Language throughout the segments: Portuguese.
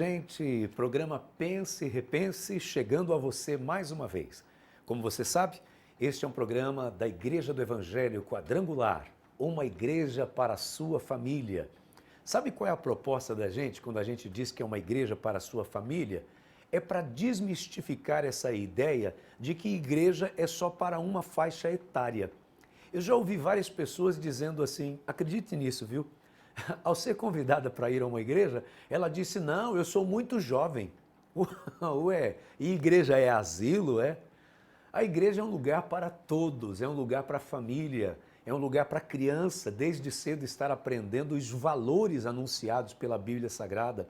gente, programa Pense e Repense chegando a você mais uma vez. Como você sabe, este é um programa da Igreja do Evangelho Quadrangular, uma igreja para a sua família. Sabe qual é a proposta da gente quando a gente diz que é uma igreja para a sua família? É para desmistificar essa ideia de que igreja é só para uma faixa etária. Eu já ouvi várias pessoas dizendo assim, acredite nisso, viu? Ao ser convidada para ir a uma igreja, ela disse, não, eu sou muito jovem. Ué, e igreja é asilo, é? A igreja é um lugar para todos, é um lugar para a família, é um lugar para a criança, desde cedo estar aprendendo os valores anunciados pela Bíblia Sagrada.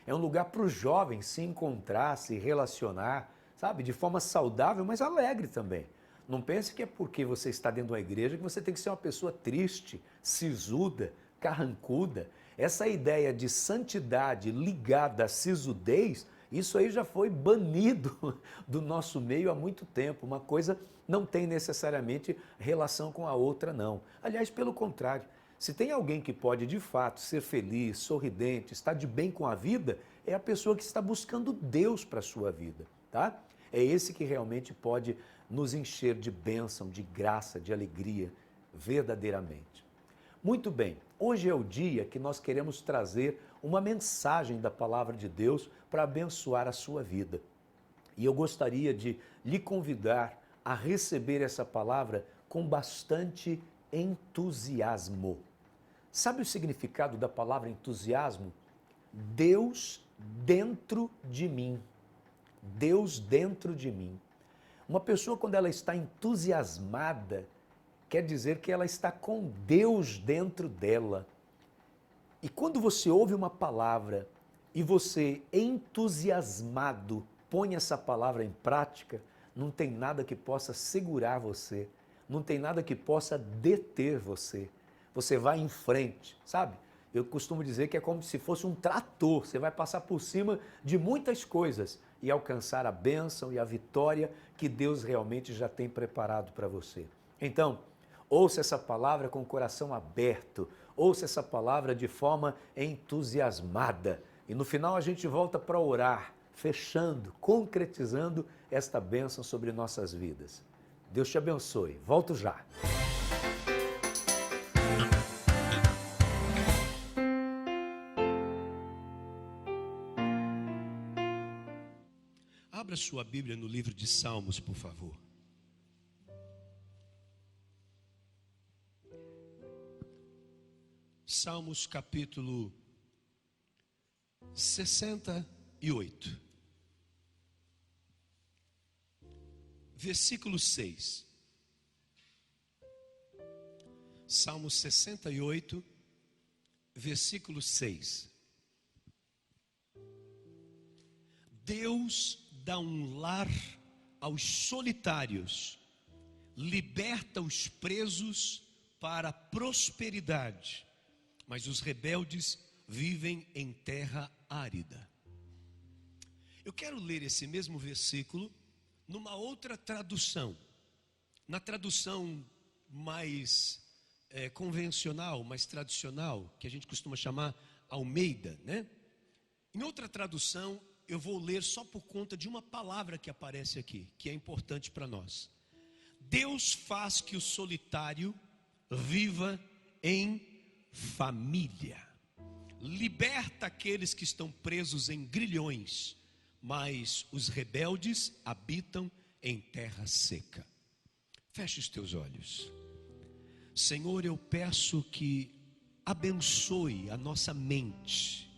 É um lugar para o jovem se encontrar, se relacionar, sabe, de forma saudável, mas alegre também. Não pense que é porque você está dentro de uma igreja que você tem que ser uma pessoa triste, sisuda, carrancuda. Essa ideia de santidade ligada à sisudez, isso aí já foi banido do nosso meio há muito tempo. Uma coisa não tem necessariamente relação com a outra, não. Aliás, pelo contrário, se tem alguém que pode de fato ser feliz, sorridente, estar de bem com a vida, é a pessoa que está buscando Deus para a sua vida, tá? É esse que realmente pode nos encher de bênção, de graça, de alegria, verdadeiramente. Muito bem, hoje é o dia que nós queremos trazer uma mensagem da palavra de Deus para abençoar a sua vida. E eu gostaria de lhe convidar a receber essa palavra com bastante entusiasmo. Sabe o significado da palavra entusiasmo? Deus dentro de mim. Deus dentro de mim. Uma pessoa, quando ela está entusiasmada, quer dizer que ela está com Deus dentro dela. E quando você ouve uma palavra e você, entusiasmado, põe essa palavra em prática, não tem nada que possa segurar você, não tem nada que possa deter você. Você vai em frente, sabe? Eu costumo dizer que é como se fosse um trator, você vai passar por cima de muitas coisas e alcançar a bênção e a vitória que Deus realmente já tem preparado para você. Então, ouça essa palavra com o coração aberto, ouça essa palavra de forma entusiasmada. E no final a gente volta para orar, fechando, concretizando esta bênção sobre nossas vidas. Deus te abençoe. Volto já. Abra sua Bíblia no livro de Salmos, por favor. Salmos capítulo 68, versículo 6. Salmos 68, versículo 6. Deus dá um lar aos solitários, liberta os presos para a prosperidade, mas os rebeldes vivem em terra árida. Eu quero ler esse mesmo versículo numa outra tradução, na tradução mais convencional, mais tradicional, que a gente costuma chamar Almeida, né? Em outra tradução, eu vou ler só por conta de uma palavra que aparece aqui, que é importante para nós. Deus faz que o solitário viva em família. Liberta aqueles que estão presos em grilhões, mas os rebeldes habitam em terra seca. Feche os teus olhos. Senhor, eu peço que abençoe a nossa mente,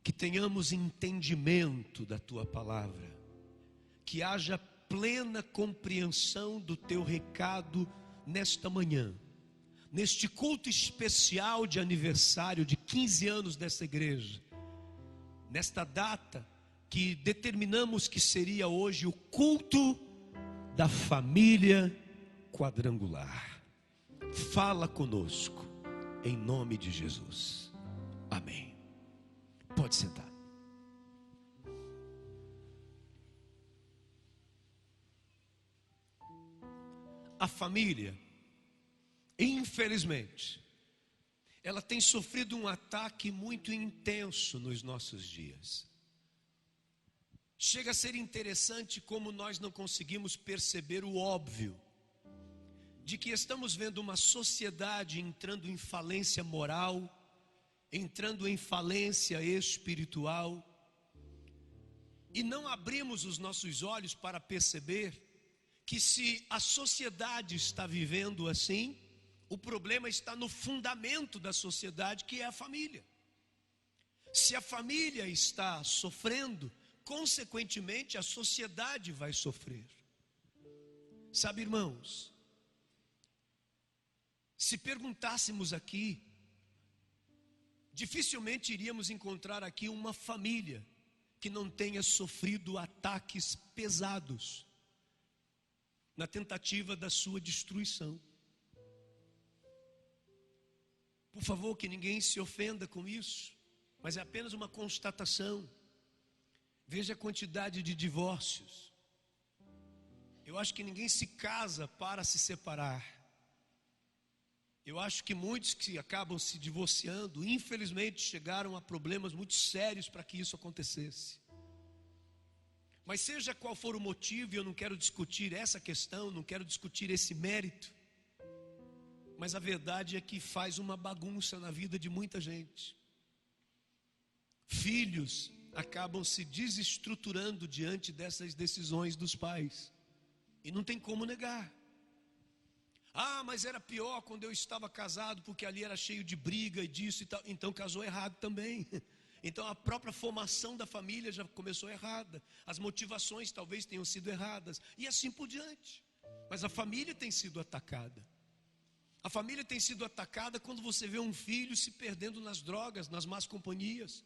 que tenhamos entendimento da Tua palavra, que haja plena compreensão do Teu recado nesta manhã, neste culto especial de aniversário de 15 anos dessa igreja, nesta data que determinamos que seria hoje o culto da família quadrangular. Fala conosco, em nome de Jesus. Amém. Pode sentar. A família, infelizmente, ela tem sofrido um ataque muito intenso nos nossos dias. Chega a ser interessante como nós não conseguimos perceber o óbvio, de que estamos vendo uma sociedade entrando em falência moral, entrando em falência espiritual, e não abrimos os nossos olhos para perceber que se a sociedade está vivendo assim, o problema está no fundamento da sociedade, que é a família. Se a família está sofrendo, consequentemente a sociedade vai sofrer. Sabe, irmãos, se perguntássemos aqui, dificilmente iríamos encontrar aqui uma família que não tenha sofrido ataques pesados na tentativa da sua destruição. Por favor, que ninguém se ofenda com isso, mas é apenas uma constatação. Veja a quantidade de divórcios. Eu acho que ninguém se casa para se separar. Eu acho que muitos que acabam se divorciando, infelizmente, chegaram a problemas muito sérios para que isso acontecesse. Mas seja qual for o motivo, eu não quero discutir essa questão, não quero discutir esse mérito, mas a verdade é que faz uma bagunça na vida de muita gente. Filhos acabam se desestruturando diante dessas decisões dos pais, e não tem como negar. Ah, mas era pior quando eu estava casado, porque ali era cheio de briga e disso e tal. Então casou errado também. Então a própria formação da família já começou errada. As motivações talvez tenham sido erradas. E assim por diante. Mas a família tem sido atacada. A família tem sido atacada quando você vê um filho se perdendo nas drogas, nas más companhias.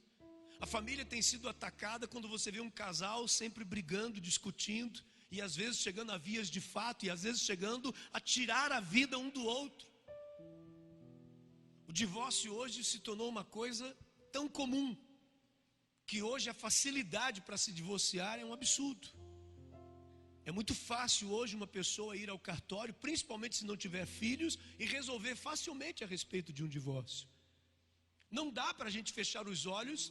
A família tem sido atacada quando você vê um casal sempre brigando, discutindo, e às vezes chegando a vias de fato, e às vezes chegando a tirar a vida um do outro. O divórcio hoje se tornou uma coisa tão comum, que hoje a facilidade para se divorciar é um absurdo. É muito fácil hoje uma pessoa ir ao cartório, principalmente se não tiver filhos, e resolver facilmente a respeito de um divórcio. Não dá para a gente fechar os olhos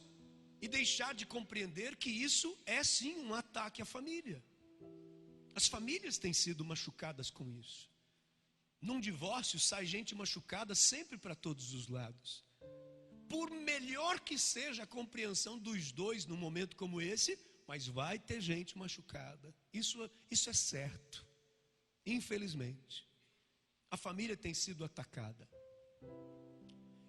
e deixar de compreender que isso é sim um ataque à família. As famílias têm sido machucadas com isso. Num divórcio sai gente machucada sempre para todos os lados. Por melhor que seja a compreensão dos dois num momento como esse, mas vai ter gente machucada. Isso é certo. Infelizmente, a família tem sido atacada.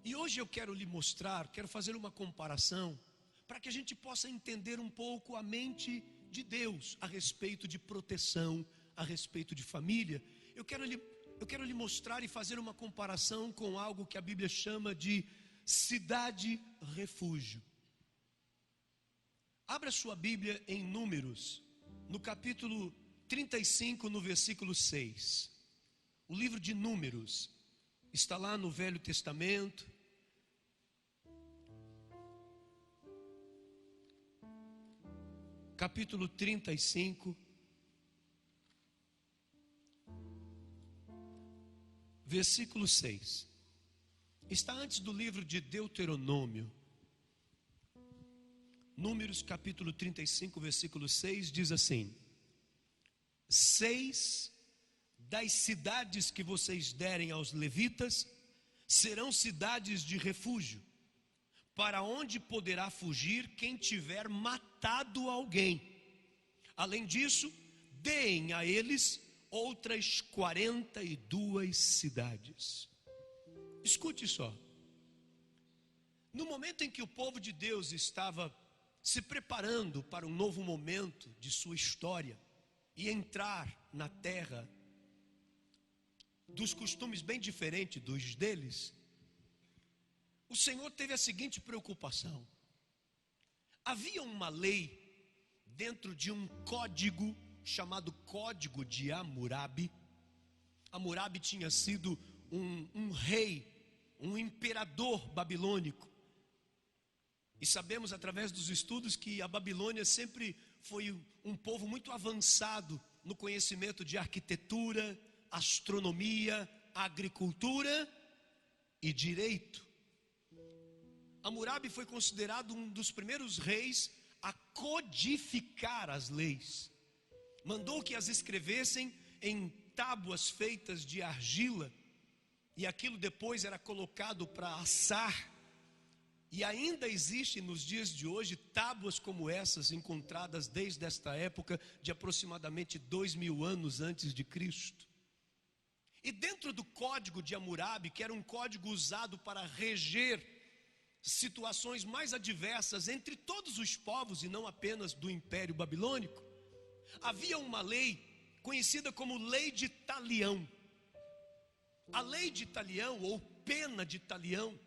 E hoje eu quero lhe mostrar, quero fazer uma comparação, para que a gente possa entender um pouco a mente de Deus a respeito de proteção, a respeito de família. Eu quero lhe mostrar e fazer uma comparação com algo que a Bíblia chama de cidade-refúgio. Abra sua Bíblia em Números, no capítulo 35, no versículo 6. O livro de Números está lá no Velho Testamento. Capítulo 35, versículo 6. Está antes do livro de Deuteronômio. Números capítulo 35, versículo 6 diz assim: 6 das cidades que vocês derem aos levitas serão cidades de refúgio, para onde poderá fugir quem tiver matado alguém. Além disso, deem a eles outras 42 cidades. Escute só. No momento em que o povo de Deus estava se preparando para um novo momento de sua história e entrar na terra dos costumes bem diferentes dos deles, o Senhor teve a seguinte preocupação. Havia uma lei dentro de um código chamado Código de Hammurabi. Hammurabi tinha sido um rei, um imperador babilônico. E sabemos através dos estudos que a Babilônia sempre foi um povo muito avançado no conhecimento de arquitetura, astronomia, agricultura e direito. Hammurabi foi considerado um dos primeiros reis a codificar as leis. Mandou que as escrevessem em tábuas feitas de argila, e aquilo depois era colocado para assar. E ainda existem nos dias de hoje tábuas como essas, encontradas desde esta época de aproximadamente 2000 anos antes de Cristo. E dentro do código de Hammurabi, que era um código usado para reger situações mais adversas entre todos os povos e não apenas do Império Babilônico, havia uma lei conhecida como Lei de Talião. A Lei de Talião, ou Pena de Talião,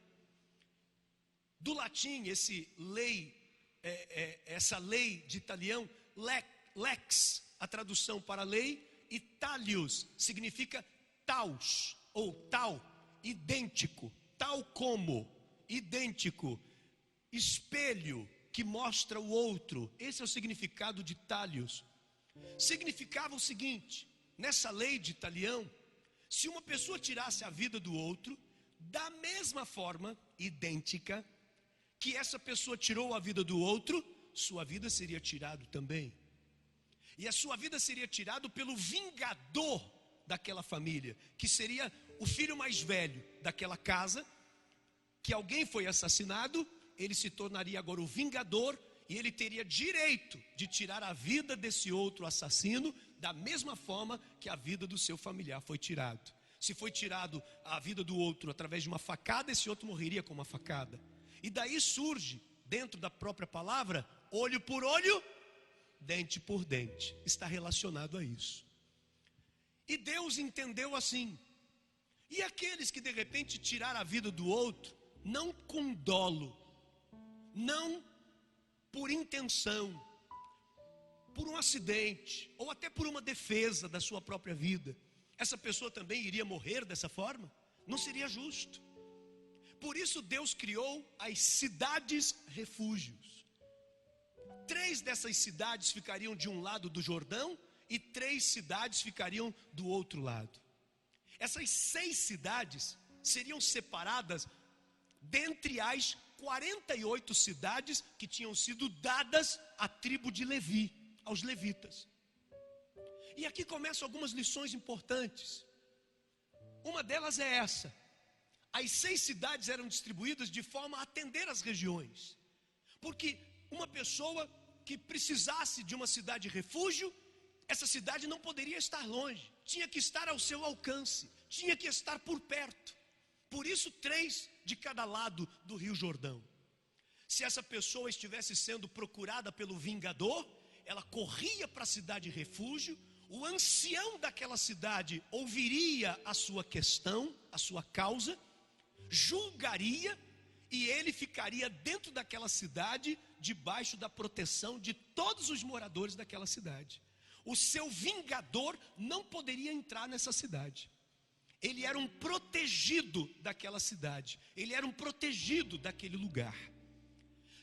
do latim, essa lei de Talião, lex, a tradução para lei, e talius significa taus, ou tal, idêntico, tal como, idêntico, espelho que mostra o outro. Esse é o significado de talius. Significava o seguinte: nessa lei de Talião, se uma pessoa tirasse a vida do outro, da mesma forma, idêntica, que essa pessoa tirou a vida do outro, sua vida seria tirada também. E a sua vida seria tirada pelo vingador daquela família, que seria o filho mais velho daquela casa, que alguém foi assassinado, ele se tornaria agora o vingador, e ele teria direito de tirar a vida desse outro assassino, da mesma forma que a vida do seu familiar foi tirado. Se foi tirado a vida do outro através de uma facada, esse outro morreria com uma facada. E daí surge, dentro da própria palavra, olho por olho, dente por dente. Está relacionado a isso. E Deus entendeu assim. E aqueles que de repente tiraram a vida do outro, não com dolo, não por intenção, por um acidente, ou até por uma defesa da sua própria vida, essa pessoa também iria morrer dessa forma? Não seria justo. Por isso Deus criou as cidades refúgios. 3 dessas cidades ficariam de um lado do Jordão, e 3 cidades ficariam do outro lado. Essas 6 cidades seriam separadas dentre as 48 cidades que tinham sido dadas à tribo de Levi, aos levitas. E aqui começam algumas lições importantes. Uma delas é essa: as 6 cidades eram distribuídas de forma a atender as regiões, porque uma pessoa que precisasse de uma cidade refúgio, essa cidade não poderia estar longe, tinha que estar ao seu alcance, tinha que estar por perto. Por isso 3 de cada lado do Rio Jordão. Se essa pessoa estivesse sendo procurada pelo vingador, ela corria para a cidade refúgio, o ancião daquela cidade ouviria a sua questão, a sua causa, julgaria, e ele ficaria dentro daquela cidade, debaixo da proteção de todos os moradores daquela cidade. O seu vingador não poderia entrar nessa cidade. Ele era um protegido daquela cidade, ele era um protegido daquele lugar.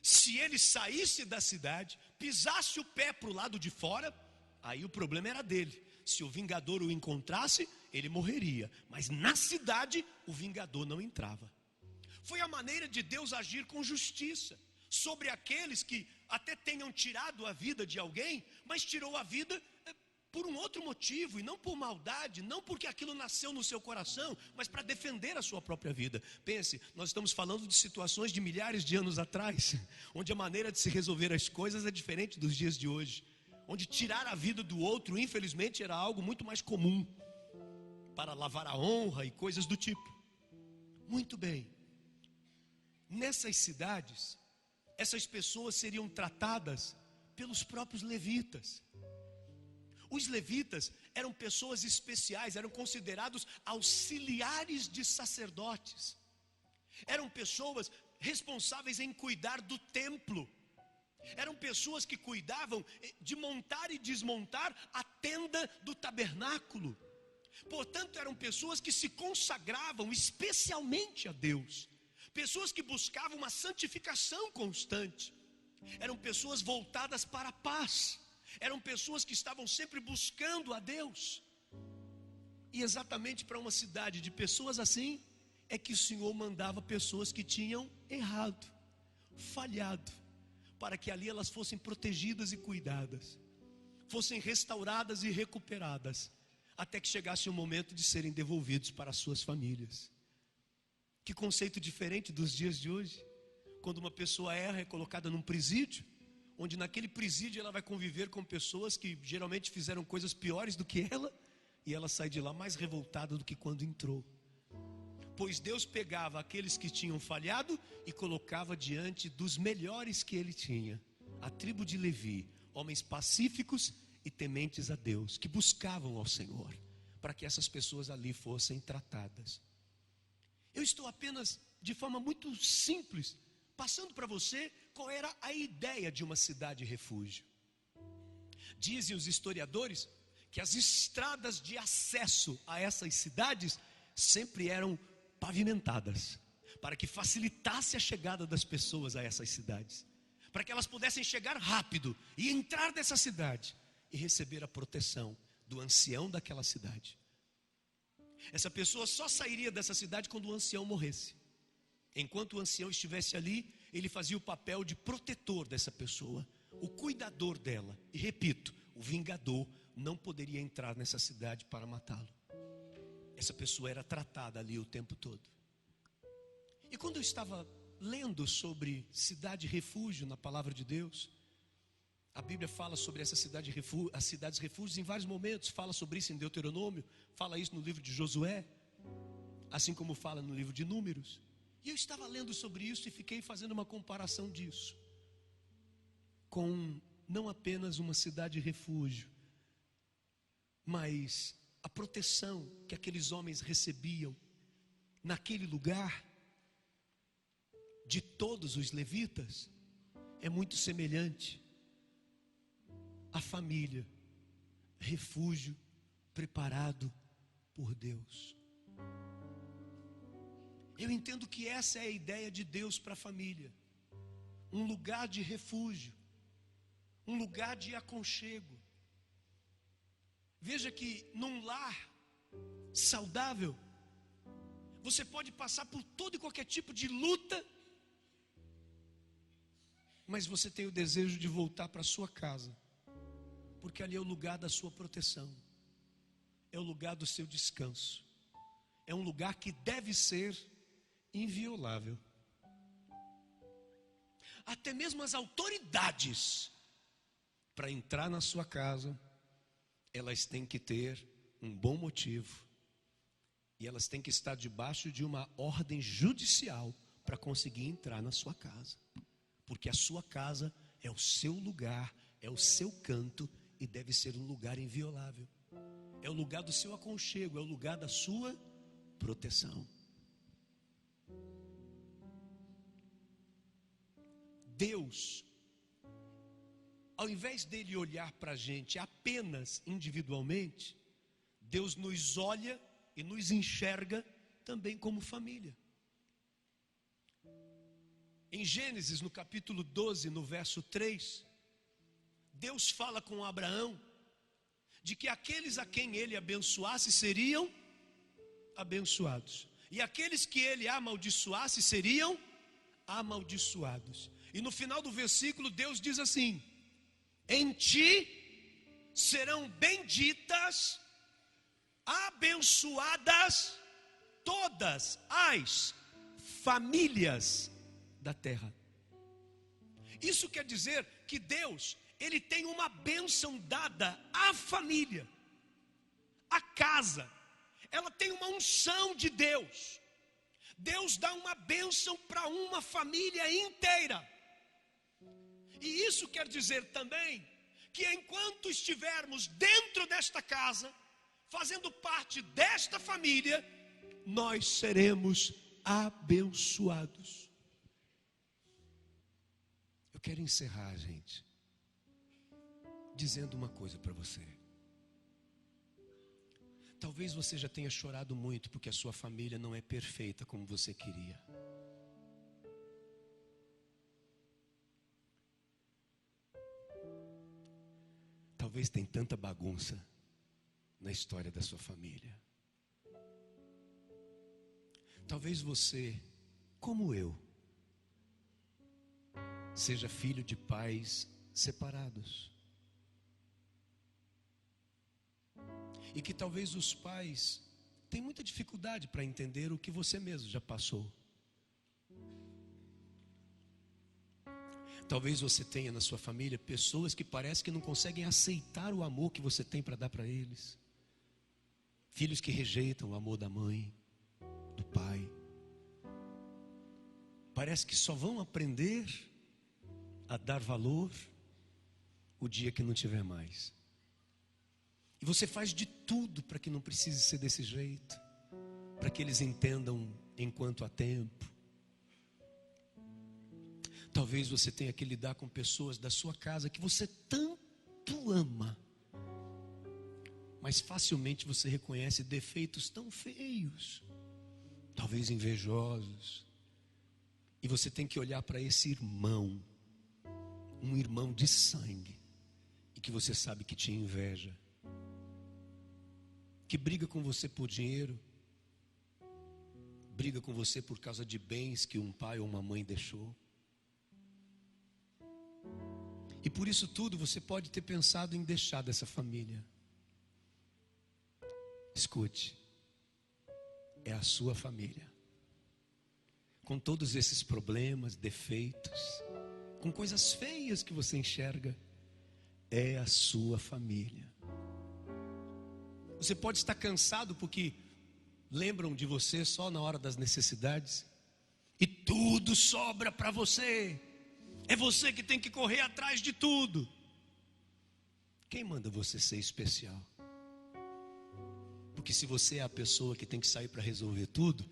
Se ele saísse da cidade, pisasse o pé para o lado de fora, aí o problema era dele. Se o vingador o encontrasse, ele morreria. Mas na cidade, o vingador não entrava. Foi a maneira de Deus agir com justiça sobre aqueles que até tenham tirado a vida de alguém, mas tirou a vida por um outro motivo, e não por maldade, não porque aquilo nasceu no seu coração, mas para defender a sua própria vida. Pense, nós estamos falando de situações de milhares de anos atrás, onde a maneira de se resolver as coisas é diferente dos dias de hoje, onde tirar a vida do outro, infelizmente, era algo muito mais comum, para lavar a honra e coisas do tipo. Muito bem, nessas cidades, essas pessoas seriam tratadas pelos próprios levitas. Os levitas eram pessoas especiais, eram considerados auxiliares de sacerdotes. Eram pessoas responsáveis em cuidar do templo. Eram pessoas que cuidavam de montar e desmontar a tenda do tabernáculo. Portanto, eram pessoas que se consagravam especialmente a Deus. Pessoas que buscavam uma santificação constante. Eram pessoas voltadas para a paz. Eram pessoas que estavam sempre buscando a Deus. E exatamente para uma cidade de pessoas assim, é que o Senhor mandava pessoas que tinham errado. falhado, para que ali elas fossem protegidas e cuidadas, fossem restauradas e recuperadas, até que chegasse o momento de serem devolvidos para as suas famílias. Que conceito diferente dos dias de hoje, quando uma pessoa erra, é colocada num presídio, onde naquele presídio ela vai conviver com pessoas que geralmente fizeram coisas piores do que ela, e ela sai de lá mais revoltada do que quando entrou. Pois Deus pegava aqueles que tinham falhado e colocava diante dos melhores que ele tinha, a tribo de Levi, homens pacíficos e tementes a Deus, que buscavam ao Senhor, para que essas pessoas ali fossem tratadas. Eu estou apenas, de forma muito simples, passando para você qual era a ideia de uma cidade-refúgio. Dizem os historiadores que as estradas de acesso a essas cidades sempre eram pavimentadas, para que facilitasse a chegada das pessoas a essas cidades, para que elas pudessem chegar rápido e entrar nessa cidade e receber a proteção do ancião daquela cidade. Essa pessoa só sairia dessa cidade quando o ancião morresse. Enquanto o ancião estivesse ali, ele fazia o papel de protetor dessa pessoa, o cuidador dela. E repito, o vingador não poderia entrar nessa cidade para matá-lo. Essa pessoa era tratada ali o tempo todo. E quando eu estava lendo sobre cidade-refúgio na palavra de Deus, a Bíblia fala sobre essa cidade-refúgio, as cidades-refúgios em vários momentos, fala sobre isso em Deuteronômio, fala isso no livro de Josué, assim como fala no livro de Números. E eu estava lendo sobre isso e fiquei fazendo uma comparação disso com não apenas uma cidade-refúgio, mas a proteção que aqueles homens recebiam naquele lugar de todos os levitas é muito semelhante à família, refúgio preparado por Deus. Eu entendo que essa é a ideia de Deus para a família, um lugar de refúgio, um lugar de aconchego. Veja que num lar saudável, você pode passar por todo e qualquer tipo de luta, mas você tem o desejo de voltar para a sua casa, porque ali é o lugar da sua proteção, é o lugar do seu descanso, é um lugar que deve ser inviolável. Até mesmo as autoridades, para entrar na sua casa, elas têm que ter um bom motivo, e elas têm que estar debaixo de uma ordem judicial para conseguir entrar na sua casa, porque a sua casa é o seu lugar, é o seu canto, e deve ser um lugar inviolável, é o lugar do seu aconchego, é o lugar da sua proteção. Deus, ao invés dele olhar para a gente apenas individualmente, Deus nos olha e nos enxerga também como família. Em Gênesis, no capítulo 12, no verso 3, Deus fala com Abraão de que aqueles a quem ele abençoasse seriam abençoados, e aqueles que ele amaldiçoasse seriam amaldiçoados. E no final do versículo Deus diz assim: em ti serão benditas, abençoadas todas as famílias da terra. Isso quer dizer que Deus, ele tem uma bênção dada à família, à casa. Ela tem uma unção de Deus. Deus dá uma bênção para uma família inteira. E isso quer dizer também que enquanto estivermos dentro desta casa, fazendo parte desta família, nós seremos abençoados. Eu quero encerrar, gente, dizendo uma coisa para você. Talvez você já tenha chorado muito porque a sua família não é perfeita como você queria. Talvez tenha tanta bagunça na história da sua família. Talvez você, como eu, seja filho de pais separados. E que talvez os pais tenham muita dificuldade para entender o que você mesmo já passou. Talvez você tenha na sua família pessoas que parece que não conseguem aceitar o amor que você tem para dar para eles. Filhos que rejeitam o amor da mãe, do pai. Parece que só vão aprender a dar valor o dia que não tiver mais. E você faz de tudo para que não precise ser desse jeito, para que eles entendam enquanto há tempo. Talvez você tenha que lidar com pessoas da sua casa que você tanto ama, mas facilmente você reconhece defeitos tão feios, talvez invejosos, e você tem que olhar para esse irmão, um irmão de sangue, e que você sabe que te inveja, que briga com você por dinheiro, briga com você por causa de bens que um pai ou uma mãe deixou. E por isso tudo você pode ter pensado em deixar dessa família. Escute, é a sua família. Com todos esses problemas, defeitos, com coisas feias que você enxerga, é a sua família. Você pode estar cansado porque lembram de você só na hora das necessidades e tudo sobra para você. É você que tem que correr atrás de tudo. Quem manda você ser especial? Porque se você é a pessoa que tem que sair para resolver tudo,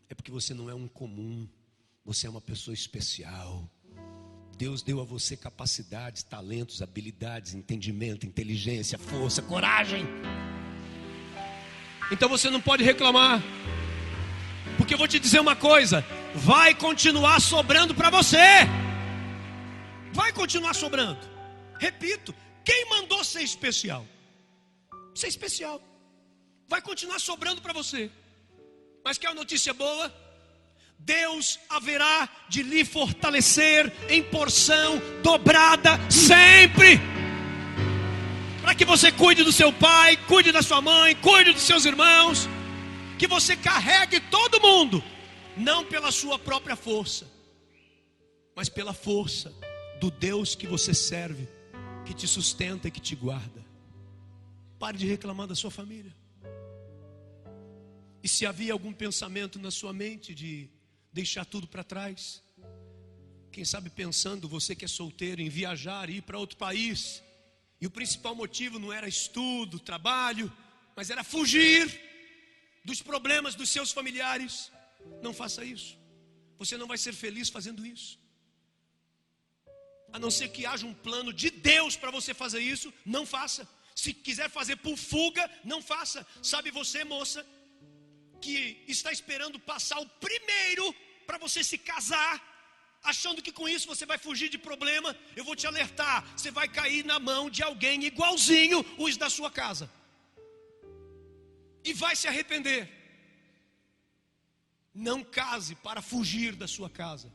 é porque você não é um comum, você é uma pessoa especial. Deus deu a você capacidades, talentos, habilidades, entendimento, inteligência, força, coragem. Então você não pode reclamar, porque eu vou te dizer uma coisa: vai continuar sobrando para você. Vai continuar sobrando. Repito, quem mandou ser especial? Ser especial. Vai continuar sobrando para você. Mas quer uma notícia boa? Deus haverá de lhe fortalecer em porção dobrada sempre. Para que você cuide do seu pai, cuide da sua mãe, cuide dos seus irmãos. Que você carregue todo mundo. Não pela sua própria força, mas pela força do Deus que você serve, que te sustenta e que te guarda. Pare de reclamar da sua família. E se havia algum pensamento na sua mente de deixar tudo para trás, quem sabe pensando, você que é solteiro, em viajar e ir para outro país, e o principal motivo não era estudo, trabalho, mas era fugir dos problemas dos seus familiares, não faça isso. Você não vai ser feliz fazendo isso. A não ser que haja um plano de Deus para você fazer isso, não faça. Se quiser fazer por fuga, não faça. Sabe você, moça, que está esperando passar o primeiro para você se casar, achando que com isso você vai fugir de problema? Eu vou te alertar, você vai cair na mão de alguém igualzinho os da sua casa, e vai se arrepender. Não case para fugir da sua casa.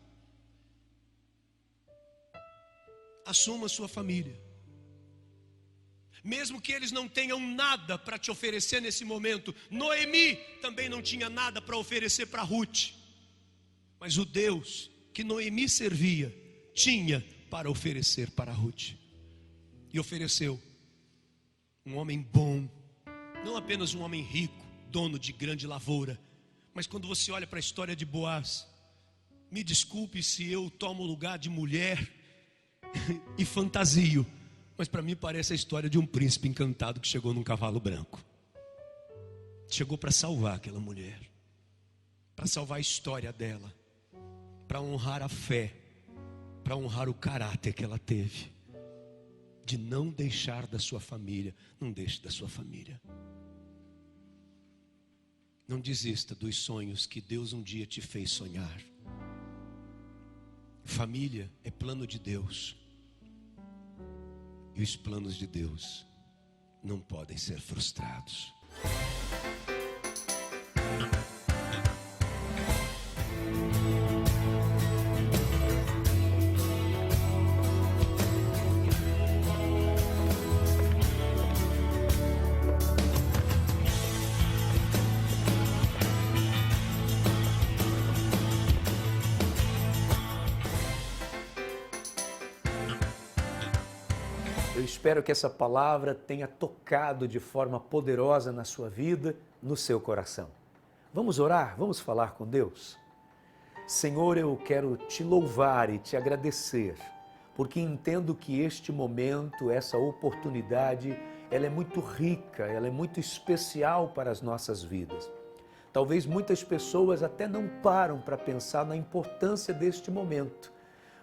Assuma a sua família. Mesmo que eles não tenham nada para te oferecer nesse momento. Noemi também não tinha nada para oferecer para Ruth. Mas o Deus que Noemi servia tinha para oferecer para Ruth. E ofereceu um homem bom. Não apenas um homem rico, dono de grande lavoura. Mas quando você olha para a história de Boaz, me desculpe se eu tomo o lugar de mulher e fantasio, mas para mim parece a história de um príncipe encantado que chegou num cavalo branco. Chegou para salvar aquela mulher, para salvar a história dela, para honrar a fé, para honrar o caráter que ela teve, de não deixar da sua família. Não deixe da sua família. Não desista dos sonhos que Deus um dia te fez sonhar. Família é plano de Deus. E os planos de Deus não podem ser frustrados. espero que essa palavra tenha tocado de forma poderosa na sua vida, no seu coração. Vamos orar? Vamos falar com Deus? Senhor, eu quero te louvar e te agradecer, porque entendo que este momento, essa oportunidade, ela é muito rica, ela é muito especial para as nossas vidas. Talvez muitas pessoas até não param para pensar na importância deste momento,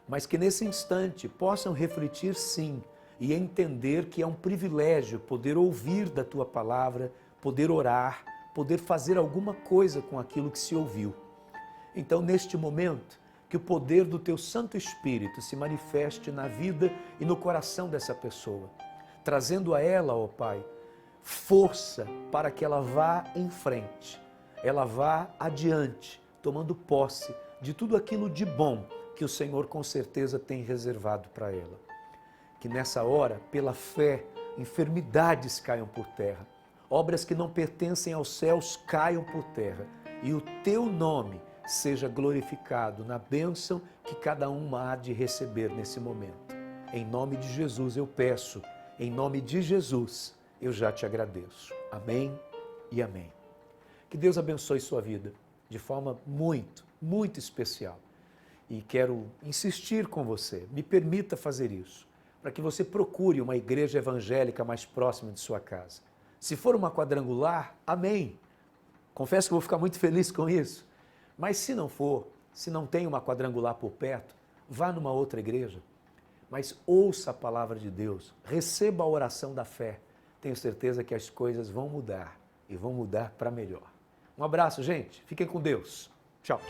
mas que nesse instante possam refletir sim e entender que é um privilégio poder ouvir da tua palavra, poder orar, poder fazer alguma coisa com aquilo que se ouviu. Então, neste momento, que o poder do teu Santo Espírito se manifeste na vida e no coração dessa pessoa, trazendo a ela, ó Pai, força para que ela vá em frente, ela vá adiante, tomando posse de tudo aquilo de bom que o Senhor com certeza tem reservado para ela. Que nessa hora, pela fé, enfermidades caiam por terra, obras que não pertencem aos céus caiam por terra e o teu nome seja glorificado na bênção que cada uma há de receber nesse momento. Em nome de Jesus eu peço, em nome de Jesus eu já te agradeço. Amém e amém. Que Deus abençoe sua vida de forma muito, muito especial. E quero insistir com você, me permita fazer isso, para que você procure uma igreja evangélica mais próxima de sua casa. Se for uma quadrangular, amém. Confesso que vou ficar muito feliz com isso. Mas se não for, se não tem uma quadrangular por perto, vá numa outra igreja. Mas ouça a palavra de Deus, receba a oração da fé. Tenho certeza que as coisas vão mudar e vão mudar para melhor. Um abraço, gente. Fiquem com Deus. Tchau.